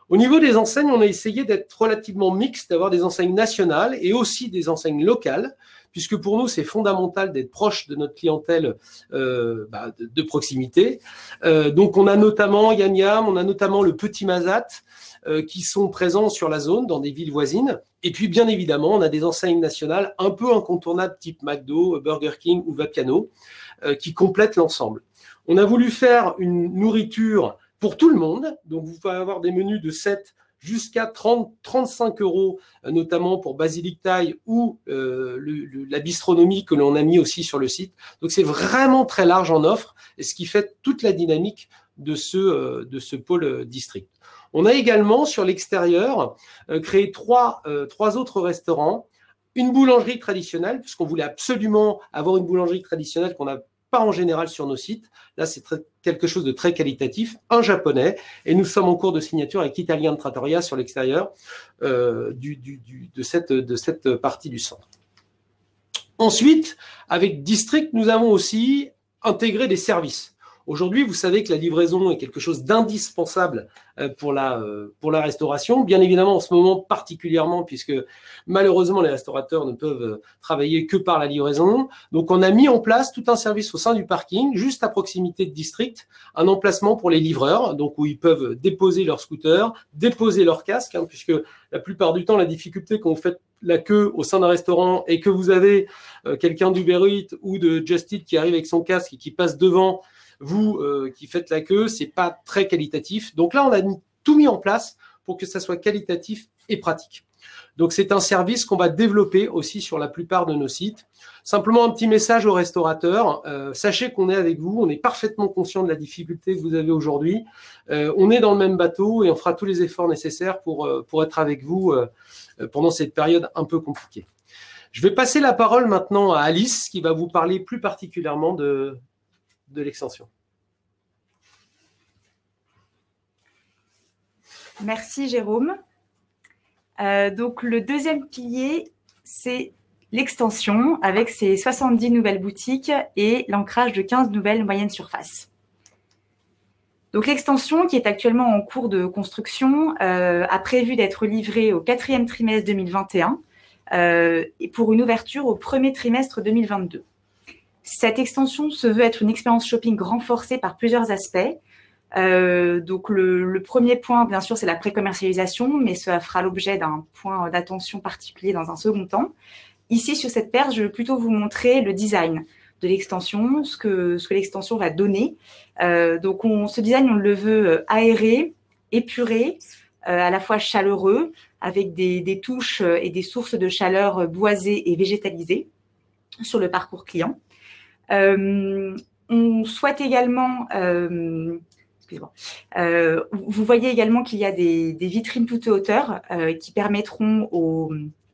Au niveau des enseignes, on a essayé d'être relativement mixte, d'avoir des enseignes nationales et aussi des enseignes locales, puisque pour nous, c'est fondamental d'être proche de notre clientèle de proximité. Donc, on a notamment Yam Yam, on a notamment le Petit Mazat, qui sont présents sur la zone, dans des villes voisines. Et puis, bien évidemment, on a des enseignes nationales un peu incontournables, type McDo, Burger King ou Vapiano, qui complètent l'ensemble. On a voulu faire une nourriture pour tout le monde. Donc, vous pouvez avoir des menus de 7 jusqu'à 35 €, notamment pour Basilic Thai ou la bistronomie que l'on a mis aussi sur le site. Donc, c'est vraiment très large en offre, et ce qui fait toute la dynamique de ce pôle district. On a également, sur l'extérieur, créé trois autres restaurants, une boulangerie traditionnelle, puisqu'on voulait absolument avoir une boulangerie traditionnelle qu'on n'a pas en général sur nos sites. Là, c'est quelque chose de très qualitatif, un japonais, et nous sommes en cours de signature avec Italian Trattoria sur l'extérieur de cette partie du centre. Ensuite, avec District, nous avons aussi intégré des services. Aujourd'hui, vous savez que la livraison est quelque chose d'indispensable pour la restauration. Bien évidemment, en ce moment particulièrement, puisque malheureusement, les restaurateurs ne peuvent travailler que par la livraison. Donc, on a mis en place tout un service au sein du parking, juste à proximité de District, un emplacement pour les livreurs, donc où ils peuvent déposer leur scooter, déposer leur casque, hein, puisque la plupart du temps, la difficulté quand vous faites la queue au sein d'un restaurant et que vous avez quelqu'un d'Uber Eats ou de Just Eat qui arrive avec son casque et qui passe devant vous qui faites la queue, c'est pas très qualitatif. Donc là, on a tout mis en place pour que ça soit qualitatif et pratique. Donc, c'est un service qu'on va développer aussi sur la plupart de nos sites. Simplement, un petit message aux restaurateurs. Sachez qu'on est avec vous. On est parfaitement conscient de la difficulté que vous avez aujourd'hui. On est dans le même bateau et on fera tous les efforts nécessaires pour être avec vous pendant cette période un peu compliquée. Je vais passer la parole maintenant à Alice qui va vous parler plus particulièrement de l'extension. Merci Jérôme. Donc le deuxième pilier, c'est l'extension avec ses 70 nouvelles boutiques et l'ancrage de 15 nouvelles moyennes surfaces. Donc l'extension, qui est actuellement en cours de construction, a prévu d'être livrée au 4e trimestre 2021 et pour une ouverture au 1er trimestre 2022. Cette extension se veut être une expérience shopping renforcée par plusieurs aspects. Donc le premier point, bien sûr, c'est la pré-commercialisation, mais cela fera l'objet d'un point d'attention particulier dans un second temps. Ici, sur cette paire, je vais plutôt vous montrer le design de l'extension, ce que l'extension va donner. Donc ce design, on le veut aéré, épuré, à la fois chaleureux, avec des touches et des sources de chaleur boisées et végétalisées sur le parcours client. On souhaite également, vous voyez également qu'il y a des vitrines toute hauteur qui permettront aux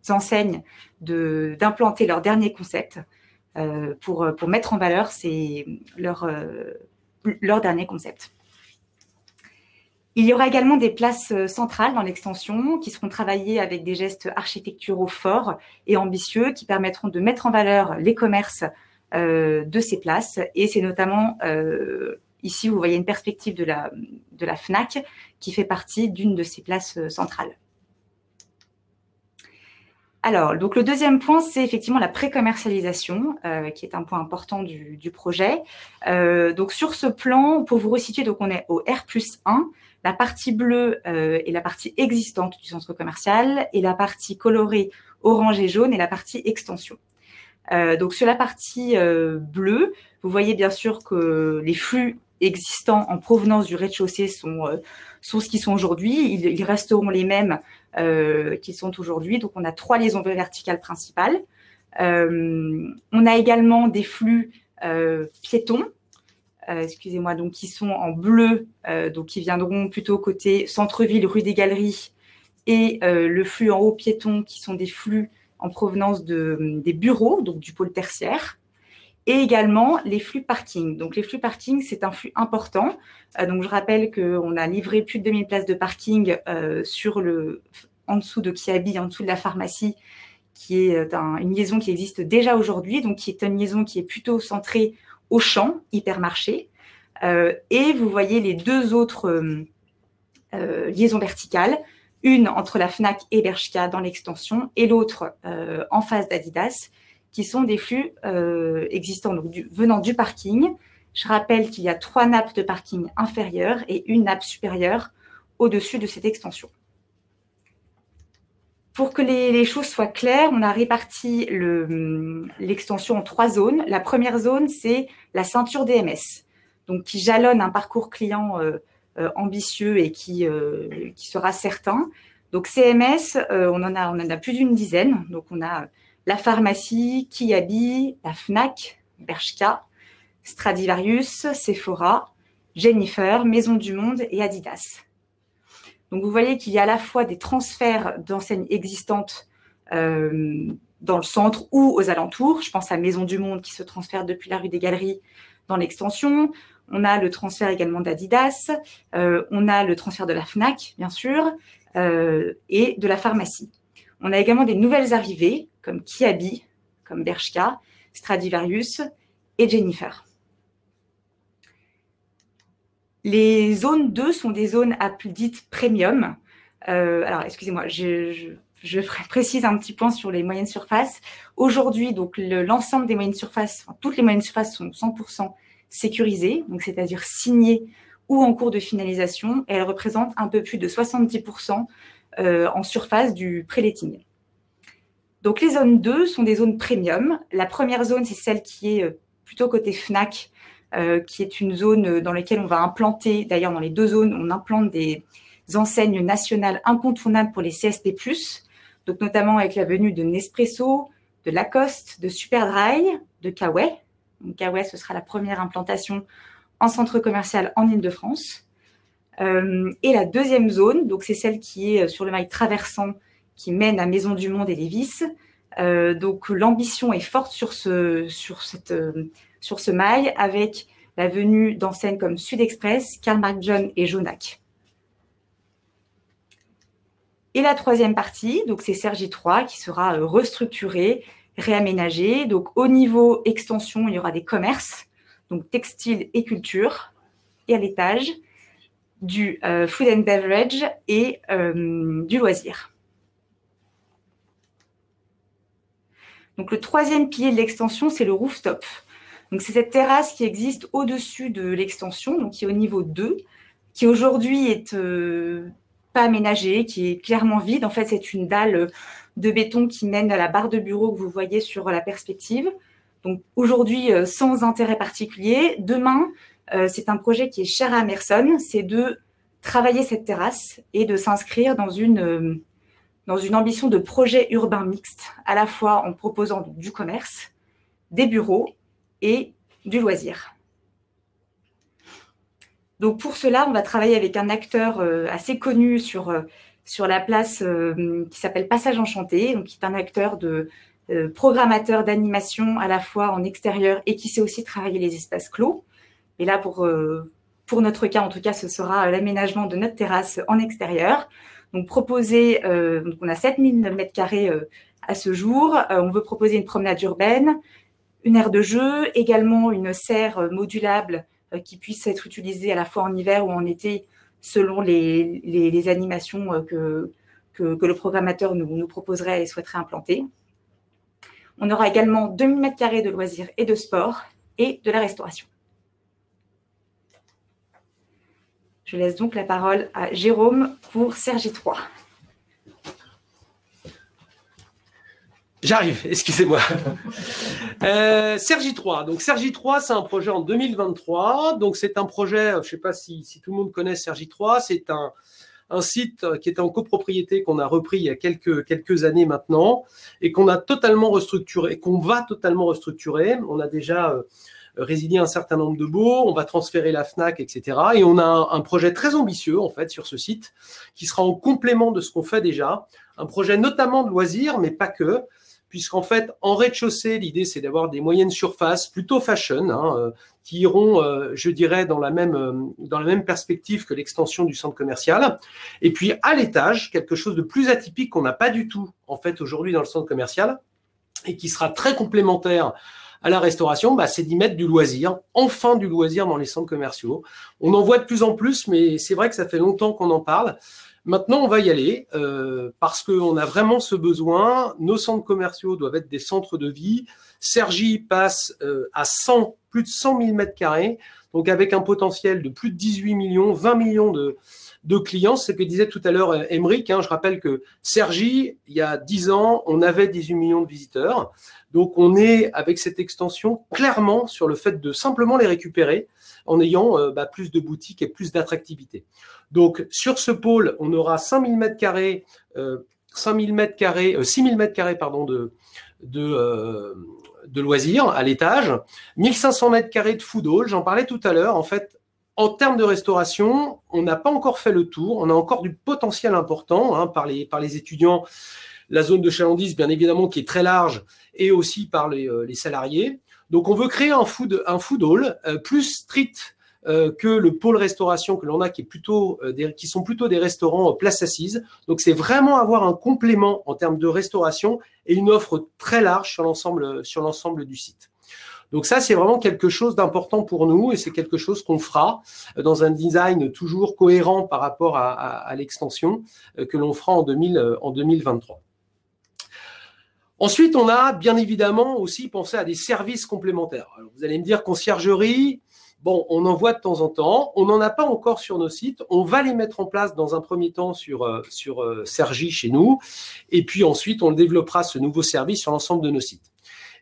enseignes d'implanter leur dernier concept pour mettre en valeur leur dernier concept. Il y aura également des places centrales dans l'extension qui seront travaillées avec des gestes architecturaux forts et ambitieux qui permettront de mettre en valeur les commerces de ces places. Et c'est notamment, ici, vous voyez une perspective de la FNAC qui fait partie d'une de ces places centrales. Alors, donc le deuxième point, c'est effectivement la pré-commercialisation, qui est un point important du projet. Donc sur ce plan, pour vous resituer, donc on est au R+1, la partie bleue est la partie existante du centre commercial et la partie colorée orange et jaune est la partie extension. Donc sur la partie bleue, vous voyez bien sûr que les flux existants en provenance du rez-de-chaussée sont ce qu'ils sont aujourd'hui. Ils resteront les mêmes qu'ils sont aujourd'hui. Donc on a 3 liaisons verticales principales. On a également des flux piétons, excusez-moi, donc qui sont en bleu, donc qui viendront plutôt côté centre-ville, rue des Galeries, et le flux en haut piéton qui sont des flux en provenance des bureaux, donc du pôle tertiaire, et également les flux parking. Donc les flux parking, c'est un flux important. Donc je rappelle qu'on a livré plus de 2000 places de parking en dessous de Kiabi, en dessous de la pharmacie, qui est une liaison qui existe déjà aujourd'hui, donc qui est une liaison qui est plutôt centrée Auchan, hypermarché. Et vous voyez les deux autres liaisons verticales, une entre la Fnac et Bershka dans l'extension et l'autre en face d'Adidas, qui sont des flux existants donc venant du parking. Je rappelle qu'il y a 3 nappes de parking inférieures et une nappe supérieure au-dessus de cette extension. Pour que les choses soient claires, on a réparti l'extension en 3 zones. La première zone, c'est la ceinture DMS, donc qui jalonne un parcours client ambitieux et qui sera certain. Donc CMS, on en a plus d'une dizaine. Donc on a la pharmacie, Kiabi, la Fnac, Bershka, Stradivarius, Sephora, Jennifer, Maison du Monde et Adidas. Donc, vous voyez qu'il y a à la fois des transferts d'enseignes existantes dans le centre ou aux alentours. Je pense à Maison du Monde qui se transfère depuis la rue des Galeries dans l'extension. On a le transfert également d'Adidas. On a le transfert de la Fnac, bien sûr, et de la pharmacie. On a également des nouvelles arrivées comme Kiabi, comme Bershka, Stradivarius et Jennifer. Les zones 2 sont des zones dites premium. Alors, excusez-moi, je précise un petit point sur les moyennes surfaces. Aujourd'hui, donc l'ensemble des moyennes surfaces, enfin, toutes les moyennes surfaces sont 100% sécurisées, donc c'est-à-dire signées ou en cours de finalisation, et elles représentent un peu plus de 70% en surface du pré-letting. Donc les zones 2 sont des zones premium. La première zone, c'est celle qui est plutôt côté Fnac, qui est une zone dans laquelle on va implanter, d'ailleurs dans les 2 zones, on implante des enseignes nationales incontournables pour les CSP+, donc notamment avec la venue de Nespresso, de Lacoste, de Superdry, de Kawaii. Donc Kawaii, ce sera la première implantation en centre commercial en Île-de-France. Et la deuxième zone, donc c'est celle qui est sur le mail traversant qui mène à Maison du Monde et Lévis. Donc l'ambition est forte sur ce mail avec la venue d'enseignes comme Sud Express, Karl Marx John et Jonac. Et la troisième partie, donc c'est Cergy 3 qui sera restructurée, réaménagée. Donc au niveau extension, il y aura des commerces, donc textile et culture, et à l'étage du food and beverage et du loisir. Donc le troisième pilier de l'extension, c'est le rooftop. Donc c'est cette terrasse qui existe au-dessus de l'extension, donc qui est au niveau 2, qui aujourd'hui est pas aménagée, qui est clairement vide. En fait, c'est une dalle de béton qui mène à la barre de bureau que vous voyez sur la perspective. Donc aujourd'hui, sans intérêt particulier. Demain, c'est un projet qui est cher à Emerson, c'est de travailler cette terrasse et de s'inscrire dans une ambition de projet urbain mixte, à la fois en proposant du commerce, des bureaux et du loisir. Donc pour cela, on va travailler avec un acteur assez connu sur la place qui s'appelle Passage Enchanté, donc qui est un acteur de programmateur d'animation à la fois en extérieur et qui sait aussi travailler les espaces clos. Et là, pour notre cas, en tout cas, ce sera l'aménagement de notre terrasse en extérieur. Donc proposer, donc on a 7000 m² à ce jour. On veut proposer une promenade urbaine, une aire de jeu, également une serre modulable qui puisse être utilisée à la fois en hiver ou en été selon les animations que le programmateur nous proposerait et souhaiterait implanter. On aura également 2000 m² de loisirs et de sport et de la restauration. Je laisse donc la parole à Jérôme pour Cergy 3. J'arrive, excusez-moi. Cergy 3. Donc Cergy 3, c'est un projet en 2023. Donc c'est un projet, je ne sais pas si tout le monde connaît Cergy 3, c'est un site qui était en copropriété qu'on a repris il y a quelques années maintenant et qu'on a totalement restructuré, qu'on va totalement restructurer. On a déjà résilié un certain nombre de baux, on va transférer la Fnac, etc. Et on a un projet très ambitieux en fait sur ce site qui sera en complément de ce qu'on fait déjà. Un projet notamment de loisirs, mais pas que, puisqu'en fait, en rez-de-chaussée, l'idée, c'est d'avoir des moyennes surfaces plutôt fashion, qui iront, je dirais, dans la même perspective que l'extension du centre commercial. Et puis, à l'étage, quelque chose de plus atypique qu'on n'a pas du tout, en fait, aujourd'hui dans le centre commercial, et qui sera très complémentaire à la restauration, c'est d'y mettre du loisir, enfin du loisir dans les centres commerciaux. On en voit de plus en plus, mais c'est vrai que ça fait longtemps qu'on en parle. Maintenant, on va y aller parce qu'on a vraiment ce besoin. Nos centres commerciaux doivent être des centres de vie. Cergy passe à plus de 100 000 mètres carrés, donc avec un potentiel de plus de 18 millions, 20 millions de clients. C'est ce que disait tout à l'heure Aymeric. Je rappelle que Cergy, il y a 10 ans, on avait 18 millions de visiteurs. Donc, on est, avec cette extension, clairement sur le fait de simplement les récupérer en ayant plus de boutiques et plus d'attractivité. Donc, sur ce pôle, on aura 6 000 mètres carrés de loisirs à l'étage, 1500 mètres carrés de food hall. J'en parlais tout à l'heure. En fait, en termes de restauration, on n'a pas encore fait le tour. On a encore du potentiel important par les étudiants. La zone de chalandise, bien évidemment, qui est très large, et aussi par les salariés. Donc, on veut créer un food hall plus strict que le pôle restauration que l'on a, qui sont plutôt des restaurants place assise. Donc, c'est vraiment avoir un complément en termes de restauration et une offre très large sur l'ensemble du site. Donc ça, c'est vraiment quelque chose d'important pour nous et c'est quelque chose qu'on fera dans un design toujours cohérent par rapport à l'extension que l'on fera en 2023. Ensuite, on a bien évidemment aussi pensé à des services complémentaires. Alors, vous allez me dire conciergerie, on en voit de temps en temps. On n'en a pas encore sur nos sites. On va les mettre en place dans un premier temps sur Cergy chez nous. Et puis ensuite, on développera ce nouveau service sur l'ensemble de nos sites.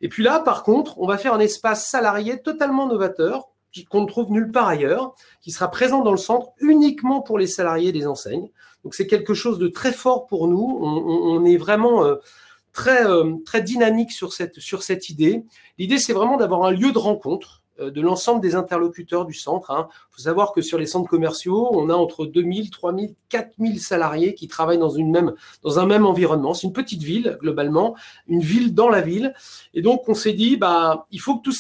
Et puis là, par contre, on va faire un espace salarié totalement novateur qu'on ne trouve nulle part ailleurs, qui sera présent dans le centre uniquement pour les salariés des enseignes. Donc, c'est quelque chose de très fort pour nous. On est vraiment très dynamique sur cette idée. L'idée, c'est vraiment d'avoir un lieu de rencontre de l'ensemble des interlocuteurs du centre. Il faut savoir que sur les centres commerciaux, on a entre 2000, 3000, 4000 salariés qui travaillent dans un même environnement. C'est une petite ville, globalement, une ville dans la ville. Et donc, on s'est dit, il faut que toutes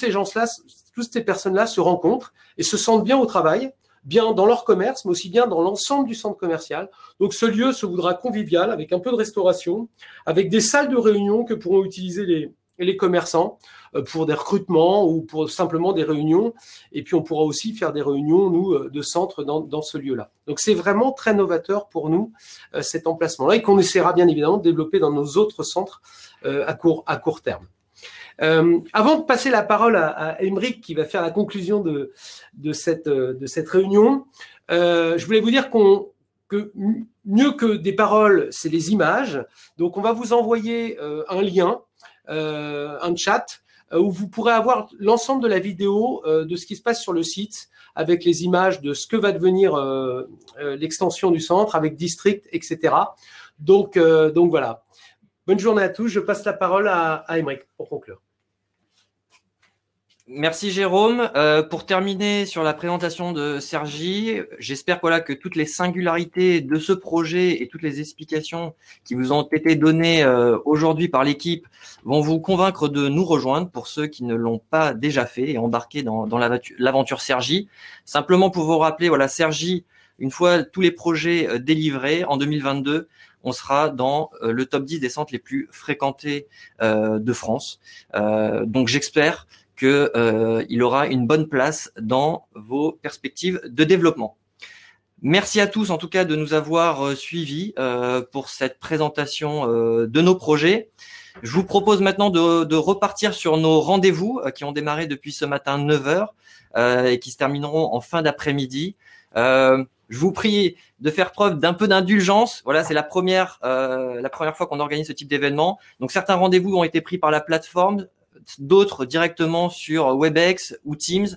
ces personnes-là se rencontrent et se sentent bien au travail, bien dans leur commerce, mais aussi bien dans l'ensemble du centre commercial. Donc, ce lieu se voudra convivial, avec un peu de restauration, avec des salles de réunion que pourront utiliser les commerçants pour des recrutements ou pour simplement des réunions. Et puis, on pourra aussi faire des réunions, nous, de centre dans ce lieu-là. Donc, c'est vraiment très novateur pour nous, cet emplacement-là, et qu'on essaiera bien évidemment de développer dans nos autres centres à court terme. Avant de passer la parole à Aymeric qui va faire la conclusion de cette réunion, je voulais vous dire que mieux que des paroles, c'est les images. Donc, on va vous envoyer un lien, un chat, où vous pourrez avoir l'ensemble de la vidéo de ce qui se passe sur le site, avec les images de ce que va devenir l'extension du centre, avec district, etc. Donc voilà. Bonne journée à tous. Je passe la parole à Aymeric pour conclure. Merci Jérôme. Pour terminer sur la présentation de Cergy, j'espère que toutes les singularités de ce projet et toutes les explications qui vous ont été données aujourd'hui par l'équipe vont vous convaincre de nous rejoindre pour ceux qui ne l'ont pas déjà fait et embarquer dans l'aventure Cergy. Simplement pour vous rappeler, Cergy, une fois tous les projets délivrés en 2022, on sera dans le top 10 des centres les plus fréquentés de France. Donc j'espère qu'il aura une bonne place dans vos perspectives de développement. Merci à tous en tout cas de nous avoir suivis pour cette présentation de nos projets. Je vous propose maintenant de repartir sur nos rendez-vous qui ont démarré depuis ce matin 9h et qui se termineront en fin d'après-midi. Je vous prie de faire preuve d'un peu d'indulgence. Voilà, c'est la première fois qu'on organise ce type d'événement. Donc certains rendez-vous ont été pris par la plateforme, d'autres directement sur Webex ou Teams.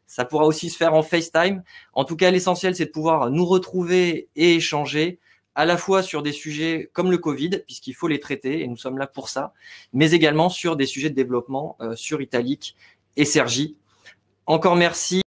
Ça pourra aussi se faire en FaceTime. En tout cas, l'essentiel, c'est de pouvoir nous retrouver et échanger à la fois sur des sujets comme le Covid, puisqu'il faut les traiter et nous sommes là pour ça, mais également sur des sujets de développement sur Italic et Sergi. Encore merci.